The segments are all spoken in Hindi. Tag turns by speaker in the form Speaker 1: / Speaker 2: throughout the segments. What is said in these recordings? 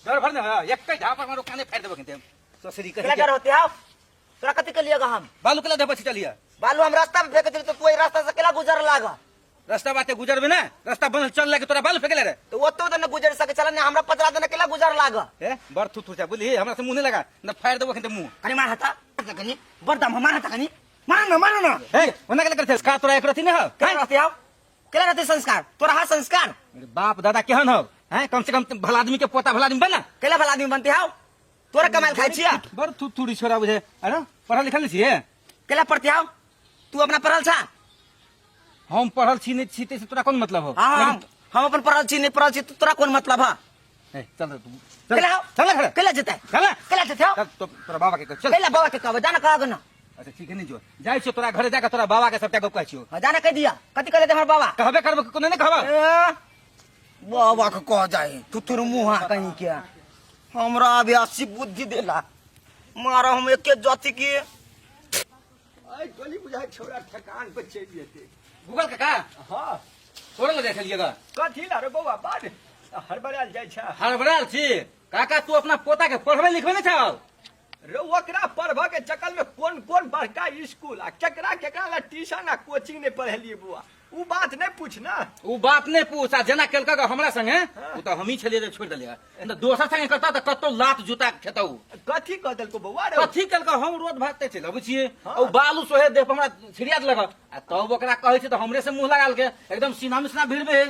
Speaker 1: डर भर ना एक कई झापड़ मारो काने फाड़ देबो किंते ससरी कह
Speaker 2: केला डर होते हां तोरा कथि के लिएगा हम
Speaker 1: बालू केला देबो चलिया
Speaker 2: बालू हम रास्ता में फेंक दे तो कोई रास्ता से केला गुजर लागा
Speaker 1: रास्ता बाते गुजरबे ना रास्ता बनल चल लागे तोरा बालू फेंकले रे
Speaker 2: तो ओतो तो न गुजर सके चला ने हमरा पतरा देना केला गुजर लागा
Speaker 1: ए बर थू थू जा बोली हमरा से मुंह नहीं लगा न फाड़ देबो किंते मुंह
Speaker 2: अरे मार हता कनी बरदम मार हता कनी मार ना
Speaker 1: ए ओना केला करथे का तोरा एक रथी न हो
Speaker 2: केला रहते हां केला रहते संस्कार तोरा हा संस्कार
Speaker 1: मेरे बाप दादा केहन हो हैं कम से कम भला आदमी के पोता भला आदमी बना
Speaker 2: केला भला आदमी बनते हां तोरा कमाल खाइ छिया
Speaker 1: बर थू थूड़ी छोरा बुझे अरे पढ़ल लिखल नहीं छिए
Speaker 2: केला पढ़ते हां तू अपना पढ़ल छा
Speaker 1: हम पढ़ल छी नहीं छी से तोरा कौन मतलब हो
Speaker 2: हां हम अपन पढ़ल छी नहीं पढ़ल छी तोरा कौन मतलब है
Speaker 1: ए चल तू
Speaker 2: केला
Speaker 1: चल खड़े
Speaker 2: केला जते
Speaker 1: चल
Speaker 2: केला जते
Speaker 1: चल तो तोरा बाबा के चल
Speaker 2: केला बाबा के कहबे जाना कहा ना
Speaker 1: अच्छा ठीक है नहीं जो जाय छ तोरा घरे जाके तोरा बाबा के सबटा गप कहै छियो
Speaker 2: जाना कह दिया कथि कहले हमर बाबा
Speaker 1: कहबे करबो कोने ने कहबा
Speaker 2: बाबा के कह जाए तू तोर मुंह कहीं के हमरा अभी 80 बुद्धि देला मारा हम एक जाति के
Speaker 3: आई गली बुझा छोरा ठकान पे चल जेते
Speaker 1: गूगल काका
Speaker 3: हां
Speaker 1: तोरे ले देखलिएगा
Speaker 3: कथी ला रे बौआ बाद हड़बड़ाल जाय छ
Speaker 1: हड़बड़ाल छी काका तू अपना पोता के पढ़बे लिखबे नहीं छौ
Speaker 3: रे ओकरा पढ़बा के चक्कर में कौन कौन बड़का स्कूल आ केकरा केकरा ला ट्यूशन आ कोचिंग ने पढ़लिए बुआ उ बात नहीं पूछ ना
Speaker 1: उ बात नहीं पूछ आ जना केलका का हमरा संगे उ तो हमही छलिए छोड़ देलिए न दोसर संगे करता त कतो लात जूता खेतौ
Speaker 3: कथी कह देलको बौआ रे
Speaker 1: कथी केलका हम रोज भागते छे अब छिए ओ बालू सोहे दे हमरा छिड़ियात लगा आ तब ओकरा कहै छै त हमरे से मुंह लगाल के एकदम सीना में सीना भिड़बे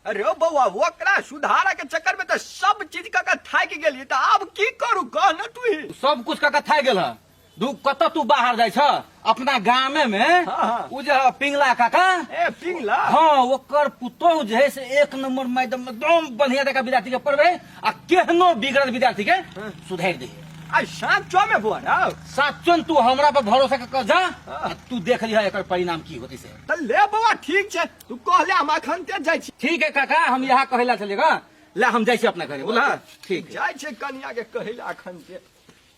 Speaker 3: अरे ओ बौआ ओकरा सुधारा के चक्कर में तो सब चीज का थाक गेली त अब की करू कह न तू ही
Speaker 1: सब कुछ का था गेल है दू कत तू बाहर जाय छ अपना गामे में उ जे पिंगला काका
Speaker 3: ए पिंगला
Speaker 1: हां ओकर पुतोह जे है से एक नंबर मैडम एकदम बढ़िया देखा विद्यार्थी के पढ़बे आ केहनो बिगड़ल विद्यार्थी के सुधार दे
Speaker 3: आ साचो में बुआ रे
Speaker 1: साचन तू हमरा पर भरोसा कर जा तू देख लिहा एकर परिणाम की होती से
Speaker 3: त ले बौआ ठीक छै तू कहले हम अखन ते जाय छी
Speaker 1: ठीक है काका हम यहाँ कहेला चलेगा ले हम जाय छी अपना घरे बोला ठीक
Speaker 3: जाय छै कन्या के कहले अखन ते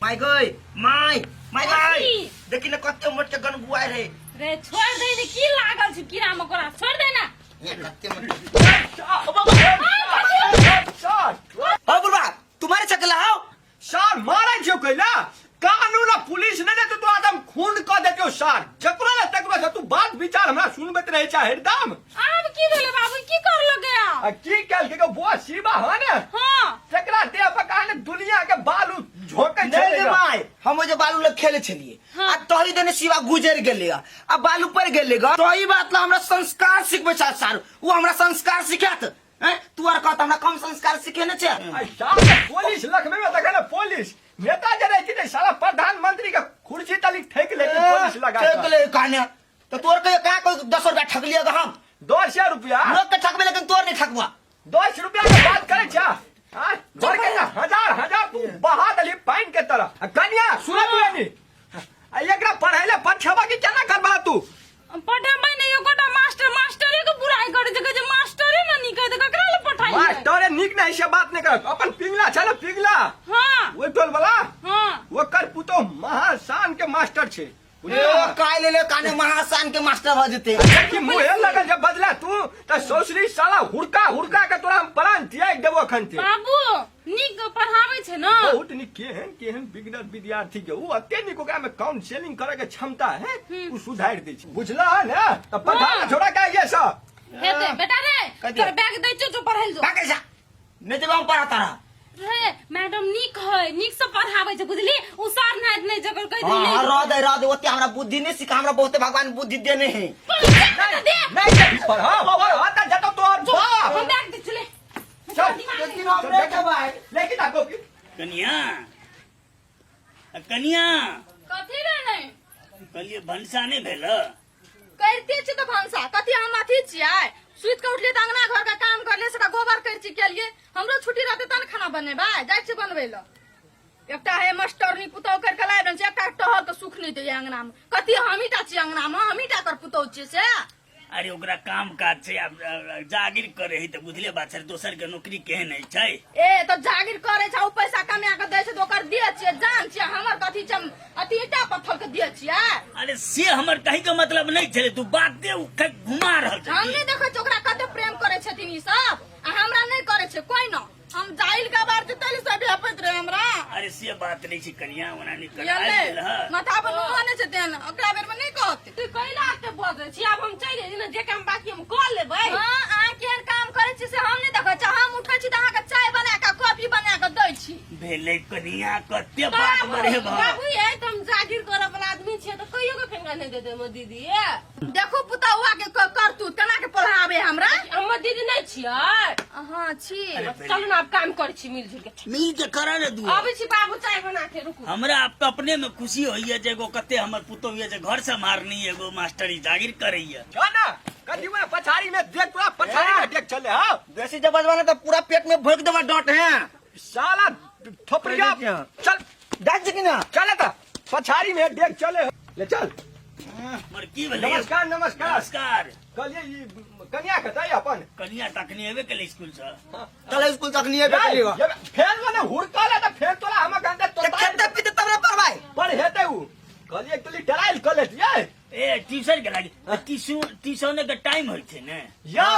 Speaker 2: माय गई माय गई देखि न कते मोट के गन बुआय रे
Speaker 4: रे छोड़ दे ने की लागल छ कीड़ा मकोड़ा छोड़ दे ना
Speaker 2: ये कते मोट ओ बुढ़वा तुम्हारे चकला आओ
Speaker 3: सार मारे छौ कैला कानून पुलिस ने तो आदम खून क देतो सार जकरा ने तकरा से तू बात विचार हमरा सुनबत रहे छ हरदम
Speaker 4: अब की भेले बाबू की कर लगे
Speaker 3: आ की कल के वो शिवा है ने
Speaker 4: हां
Speaker 3: तकरा दे पकाने दुनिया के बालू झोके
Speaker 2: नहीं रे माय हम जे बालू लग खेले छलिए आ तोही देने सिवा गुजर गेले आ बालू पर गेले ग तोही बात ला हमरा संस्कार सिखबे छ सार वो हमरा संस्कार सिखात हैं तू आर कहत हमरा कम संस्कार सिखेने छ
Speaker 3: आ सार पुलिस लखमे में तकने पुलिस नेता जे रही थी साला प्रधानमंत्री का कुर्सी तली ठेक लेके पुलिस लगा
Speaker 2: ठेक ले काने तो तोर के का कोई 10 रुपया ठग लिएगा हम
Speaker 3: 200 रुपया
Speaker 2: लोग के ठगबे लेकिन तोर नहीं ठगबा
Speaker 3: 10 रुपया के बात करे छ हां जोर के हजार तू बहा दली पाइन के तरह कन्या सुन बुआनी आ एकरा पढ़ाइले पछवा की केना करबा तू
Speaker 4: पढ़ाबै नै एकोटा मास्टरे के बुराई करे छै जे मास्टरे न निकै त ककरा ले पठाई
Speaker 3: मास्टरे निक नहीं से बात नहीं कर अपन पिंगला चलो पिंगला
Speaker 4: हां
Speaker 3: वो टोल वाला
Speaker 4: हां
Speaker 3: वो कर पुतो महाशान के मास्टर छे
Speaker 2: काय ले काने महाशान के मास्टर भ जते
Speaker 3: कि मुहे लगल जब बदला तू त सोसरी साला हुड़का के तोरा हम प्राण त्याग देबो खनते
Speaker 4: बाबू निक पढ़ाबै छै न
Speaker 3: बहुत निक केहन बिगनर विद्यार्थी के उ अते निक ओकरा में काउंसलिंग करे के क्षमता है उ सुधार दे छै बुझला ना त पढ़ा छोड़ा का ये सब
Speaker 4: हेते बेटा रे तोर बैग दै जो पढ़ाइल जो
Speaker 2: भागे जा नहीं तो हम पढ़ाता रहा
Speaker 4: रे मैडम निक है निक से पढ़ाबै छै बुझली उ सार नहीं जकर कह दे
Speaker 2: हां रद ओते हमरा बुद्धि नहीं सिखा हमरा बहुत भगवान बुद्धि देने हैं
Speaker 3: नहीं पढ़ा बाबा आता जतो तोर बाप
Speaker 4: हम बैग दे चले
Speaker 3: चल लेकिन हम रे के भाई लेकिन आको
Speaker 5: कन्या कन्या
Speaker 4: कथी रे नहीं
Speaker 5: कहलिए भनसा नहीं भेल
Speaker 4: करते छी त भंसा कथी हम अथी छियै सुइत के उठले त अंगना घर का काम करले सका गोबर कर छी केलिए हमरो छुट्टी रहते तन खाना बनेबा जाय छी बनबै ल एकटा है मास्टरनी पुतौ कर के लाइ छै एकटा टहल के सुख नहीं दे अंगना में कथी हमीटा छी अंगना में हमीटा कर पुतौ छी से
Speaker 5: अरे ओकरा काम काज छै अब जागिर करे है त बुझले बात छै दोसर के नौकरी केहन है छै
Speaker 4: ए तो जागिर करे छै उ पैसा कमा के दै छै तो ओकर दिए छियै जान छियै हमर कथी छै अथी ईटा पत्थर के दिए छियै
Speaker 5: अरे से हमर कही के मतलब नहीं छले तू बात दे घुमा रहल छै
Speaker 4: हम नहीं देखै छी ओकरा कते प्रेम करे छथिन ई सब आ हमरा नहीं करे छै छे कोई न हम जाइल का बार ते तले सब हपत रहे हमरा
Speaker 5: अरे से बात नहीं छी कनिया ओना नहीं कर
Speaker 4: याले माथा पर मुहाने छे तेन ओकरा बेर में नहीं कहत तू कइला के बोल छी अब हम चले न जे काम बाकी हम कर लेबै हां आ केर काम करे छी से हम नहीं देखै छ हम उठै छी त अहाँ के चाय बना के कॉफी बना के दै छी
Speaker 5: भेले कनिया कते बात बड़े
Speaker 4: बाबू ये तुम जागीर कर वाला आदमी छे त कहियो के फेंगा नहीं दे दे म दीदी देखो पुतौआ के करतू केना के पढ़ाबे हमरा हम दीदी नहीं छियै हां छी चल ना अब काम कर छी मिल के
Speaker 2: करा रे दू
Speaker 4: अभी छी बाबू चाय बना के रुकू
Speaker 5: हमरा आप अपने में खुशी होइए जे एगो कते हमर पुतो ये जे घर से मारनी एगो मास्टरी जागीर करैया
Speaker 3: ना कथी में पछाड़ी में देख तोरा पछाड़ी में देख चले हां
Speaker 2: बेसी जब बजवाना तो पूरा पेट में भोग देवा डॉट है
Speaker 3: साला थोपड़िया चल
Speaker 2: डाक जी ना
Speaker 3: चले त पछाड़ी में देख चले ले चल
Speaker 5: मर की भेले
Speaker 3: नमस्कार नमस्कार
Speaker 5: नमस्कार
Speaker 3: कहलिए ई कन्या के दई अपन
Speaker 5: कनिया तखनी एबे के स्कूल से
Speaker 2: चल स्कूल तक नहीं बेचलेगा
Speaker 3: ये फेल माने हुरकाले त फेल तोला हम गंदे तो
Speaker 2: खेते पीते तब पर भाई
Speaker 3: पर हेते उ कहलिए एक तली टराइल कर लेतिए
Speaker 5: ए ट्यूशन के लागी ट्यूशन के टाइम होय छे ने
Speaker 3: यो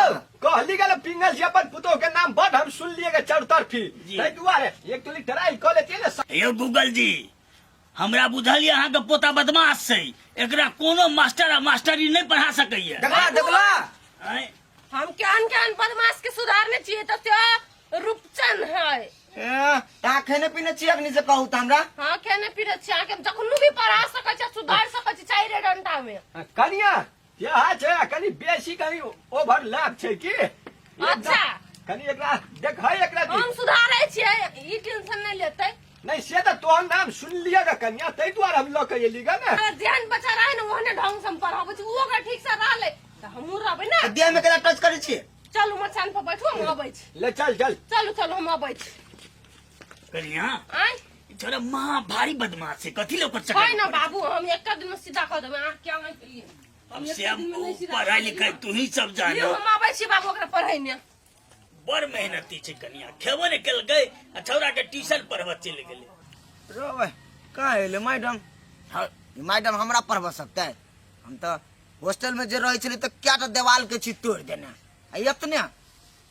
Speaker 3: कहली गेल पिंगल जी अपन पुतो के नाम बड हम सुन लिए के चारों तरफी तै दुआरे एक तली टराइल कर लेतिए ने
Speaker 5: यो गूगल जी हमरा बुझल अहाँ के पोता बदमाश छै एकरा कोनो मास्टर आ मास्टरी नहीं पढ़ा सकैया
Speaker 2: देखला
Speaker 5: आय
Speaker 4: हम केहन बदमाश के सुधारने चाहिए तो रूपचंद है
Speaker 2: ता खाने पीने छी अग्नि से कहू त हमरा
Speaker 4: हाँ खेने पीने छी आके जखनो भी पढ़ा सकै छ सुधार सकै छ 4 घंटा में
Speaker 3: कनिया ये हा छे कनी बेसी कनी ओवर लैप छे की
Speaker 4: अच्छा
Speaker 3: कनी एकरा देख है एकरा
Speaker 4: हम सुधारै छियै ई टेंशन नहीं लेतै
Speaker 3: नहीं से तो तोहर नाम सुन लिएगा कन्या तै द्वारा हम लोग के लिगा ना
Speaker 4: अगर ध्यान बचा रहे न ओहने ढंग से हम पढ़ाबै छी वो का ठीक से रहले त हमहु रहबै ना
Speaker 2: देह में केला टच करे छी
Speaker 4: चलू मचान पर बैठू हम अबै छी
Speaker 3: ले चल चल
Speaker 4: चलू चलू हम अबै छी
Speaker 5: कनिया
Speaker 4: आय
Speaker 5: छोरा महा भारी बदमाश है कथी लोग कर
Speaker 4: कोई ना बाबू हम एक दिन में सीधा कर देबै आ क्या नहीं करिए
Speaker 5: अब से हम पढ़ाई लिखाई तू ही सब जानो
Speaker 4: हम अबै छी बाबू ओकरा पढ़ैने
Speaker 5: बड़ मेहनती छै कनिया खेबो ने केल गई आ छौरा के ट्यूशन पढ़ब चले गेले
Speaker 2: रो भाई का है मैडम मैडम हमरा पढ़वा सकता है हम तो हॉस्टल में जे रहे छली तो क्या तो देवाल के छी तोड़ देना इतने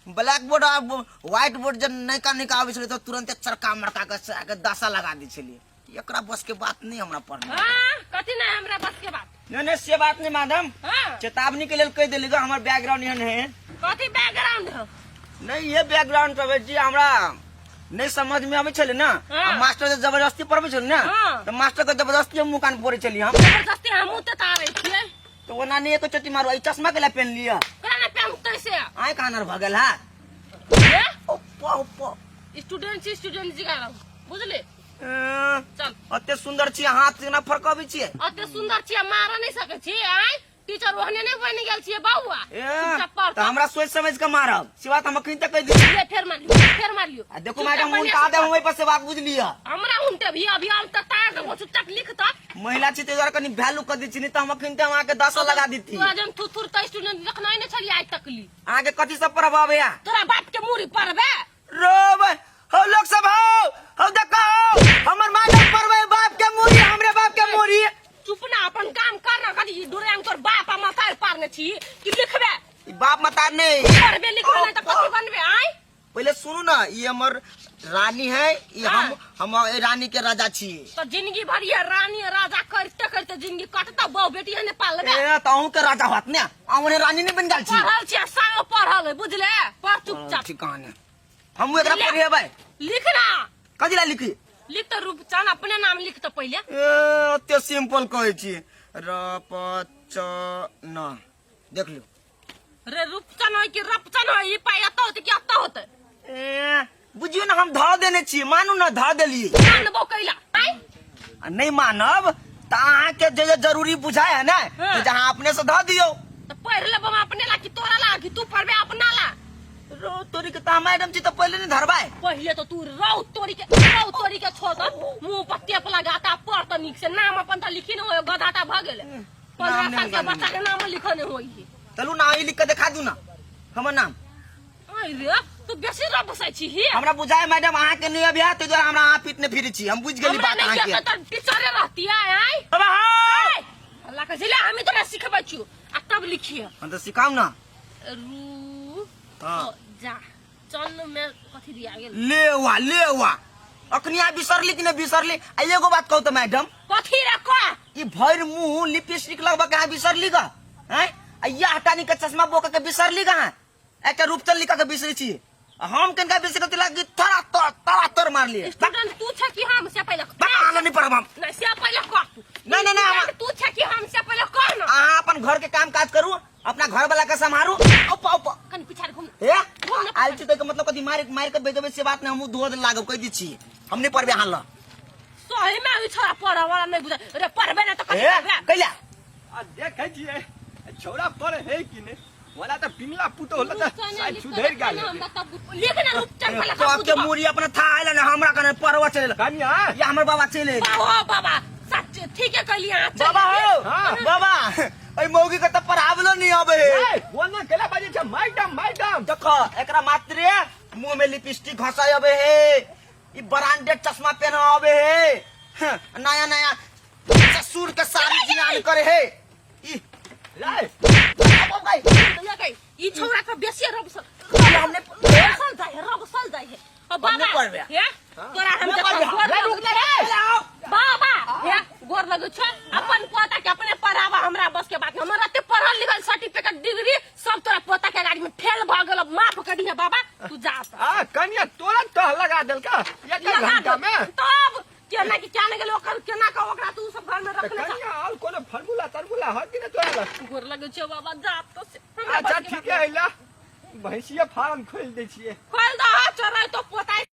Speaker 2: ब्लैक बोर्ड आ व्हाइट बोर्ड जब नैका नैका आवे छले तो तुरंत चरका मरका के दशा लगा दी छली एकरा बस के बात नहीं हमरा पढ़ना
Speaker 4: हां कथि नहीं हमरा बस के बात
Speaker 2: नहीं से बात नहीं मैडम
Speaker 4: हां
Speaker 2: चेतावनी के लिए कह देलिगा हमर बैकग्राउंड एहन है
Speaker 4: कथि बैकग्राउंड है
Speaker 2: नहीं ये बैकग्राउंड तो जी हमरा नहीं समझ में आवे छले ना मास्टर जे जबरदस्ती पढ़बे छले ना तो मास्टर के जबरदस्ती हम मुकान पड़े छली हम
Speaker 4: जबरदस्ती हम त तारे छियै
Speaker 2: तो वो नानी एक चोटी मारो चश्मा के ला पहन लिया
Speaker 4: केना पहन कैसे
Speaker 2: आय कानर भगल है
Speaker 4: ये
Speaker 2: ओप्पा ओप्पा
Speaker 4: स्टूडेंट जी का बुझले चल
Speaker 2: अते सुंदर छी हाथ ना फरकबे छी
Speaker 4: अते सुंदर छी मारा नहीं सके छी आय टीचर ओहने नहीं बन गेल छी बाबूआ
Speaker 2: तो हमरा सोच समझ के मारब सिवा त हम कहीं तक कह दी
Speaker 4: ये फेर मार लियो
Speaker 2: देखो मैडम उनका दे हम पर से बात बुझ लिया
Speaker 4: हमरा उनते भी अभी हम त तार दबो चुपचाप लिख त
Speaker 2: महिला छी ते कनी वैल्यू कर दी छी त हम कहीं तक आके 10 लगा दी थी
Speaker 4: तू जन थुथुर त स्टूडेंट देखना नहीं छली आज तक ली
Speaker 2: आगे कथि सब पढ़बाबे या
Speaker 4: तोरा बाप के मुरी पढ़बे
Speaker 2: रोब हो लोग सब हो देखो हमर मैडम पढ़बे बाप के मुरी हमरे बाप के मुरी
Speaker 4: चुप ना अपन काम कर ना कदी दुरेंग तोर बाप आ मातार पारने छी कि लिखबे
Speaker 2: ई बाप मतार नहीं
Speaker 4: पढ़बे लिखबे नहीं त कथि बनबे आय
Speaker 2: पहले सुनो ना ये हमर रानी है ये हम रानी के राजा छी
Speaker 4: तो जिंदगी भर ये रानी राजा करते करते जिंदगी कटता बहु बेटी ने पालबे
Speaker 2: ए ताऊ के राजा होत ने हमने रानी नहीं बन गेल छी
Speaker 4: पढ़ल छी संग पढ़ल बुझले पढ़ चुपचाप
Speaker 2: ठीक कहानी हम एकरा पढ़ेबै
Speaker 4: लिखना
Speaker 2: कथि ला लिखी
Speaker 4: लिख तो रूपचंद अपने नाम लिख तो पहले
Speaker 2: अते सिंपल कहै छी रपचन देख लो
Speaker 4: रे रूपचंद होय कि रपचन होय ई पाया तो होते कि अत्ता होते
Speaker 2: ए बुझियो ना हम ध देने छी मानू ना ध देलिए
Speaker 4: मानबो कैला आय
Speaker 2: नहीं मानब त अहाँ के जे जरूरी बुझाय है ना तो जहां अपने से ध दियो
Speaker 4: तो पढ़ ले बम अपने ला कि तोरा ला कि तू पढ़बे अपना ला
Speaker 2: रो तोरी के ता मैडम छी तो पहले नहीं धरबाय
Speaker 4: पहले तो तू रौ तोरी के छोड़ मुंह पर टेप लगाता पढ़ तो निक से नाम अपन त लिखी न होय गधाता भ गेले 15 साल के बच्चा के नाम लिखने होई
Speaker 2: चलू ना ई लिख के दिखा दू ना हमर नाम
Speaker 4: आय रे तू बेसी रब बसाई छी ही
Speaker 2: हमरा बुझाय मैडम अहाँ के नहीं अभी तो हम अहाँ पीटने फिरी छी हम बुझ गेली बात अहाँ के
Speaker 4: त टीचरे रहती है आय
Speaker 2: अब हां
Speaker 4: अल्लाह का जिला हम तोरा सिखबै छु आ तब लिखिए
Speaker 2: हम तो सिखाऊ ना
Speaker 4: रू
Speaker 2: हां
Speaker 4: जा चन्न में कथी दिया गेल
Speaker 2: ले वा अखनिया बिसरली कि नहीं बिसरली आ एगो बात कहू तो मैडम
Speaker 4: कथी रे का
Speaker 2: ई भर मुंह लिपस्टिक लगवा के बिसरली का हैं आ या हटानी के चश्मा बोका के बिसरली का एक रूपचल लिखा के बिसरी छी हम कनका बिसर के लगी तड़ा तर मार लिए
Speaker 4: स्टूडेंट तू छे कि हम से पहले
Speaker 2: आना नहीं पड़ब हम
Speaker 4: नहीं से पहले कर तू
Speaker 2: नहीं
Speaker 4: तू छे कि हम से पहले कर ना
Speaker 2: अहाँ अपन घर के काम काज करू अपना घर वाला के संभारू
Speaker 4: कन पिछाड़ घूम
Speaker 2: ए आइल छी तो मतलब कथी मार के बेजबे से बात नहीं हम दो दिन लागब कह दी छी हम नहीं पढ़बे हाल
Speaker 4: सही में अभी छोरा पढ़ा वाला नहीं बुझा रे पढ़बे ना तो कथी
Speaker 2: ए
Speaker 4: करबे
Speaker 2: कैला
Speaker 3: आ देखे छिए छोरा पर है कि नहीं वाला तो पिंगला पुतो होला तो शायद सुधर गेल
Speaker 4: लेकिन रूप चल पहले
Speaker 2: तो के मुरी अपना था आइल ना हमरा कने परवा चले
Speaker 3: कन्या
Speaker 2: या हमर बाबा चले
Speaker 4: बाबा सच ठीक है कहली हां
Speaker 2: बाबा हो
Speaker 3: हाँ।
Speaker 2: बाबा ओइ मौगी के त पढ़ावलो नहीं आबे
Speaker 3: ए बोलना केला बाजे छ मैडम
Speaker 2: देखो एकरा मात्रे मुंह में लिपस्टिक घसाय आबे हे ई ब्रांडेड चश्मा पहना आबे हे नया ससुर के साड़ी जियान करे हे ई
Speaker 3: लाई
Speaker 4: ई छोरा का बेसी
Speaker 2: हमने
Speaker 4: रब सल जाए है अब
Speaker 2: हमने
Speaker 4: बाबा
Speaker 2: पढ़बे
Speaker 4: हे तोरा हम बाबा हे गोर लगो छ अपन पोता के अपने पढ़ावा हमरा बस के बात हमरा ते पढ़ल लिखल सर्टिफिकेट डिग्री सब तोरा पोता के गाड़ी में फेल भ गेल माफ कर दिहे बाबा तू जा
Speaker 3: आ कन्या तोरा तो लगा देल का एक घंटा में
Speaker 4: तब केना की क्या गेल ओकर केना का ओकरा तू सब घर में रख ले
Speaker 3: कन्या और कोनो फॉर्मूला है कि नहीं तोरा
Speaker 4: गोर लगो छ बाबा जा तो
Speaker 3: अच्छा ठीक है ला भैंसिया फार्म खोल दे छिए
Speaker 4: खोल दो चोरा तो पोता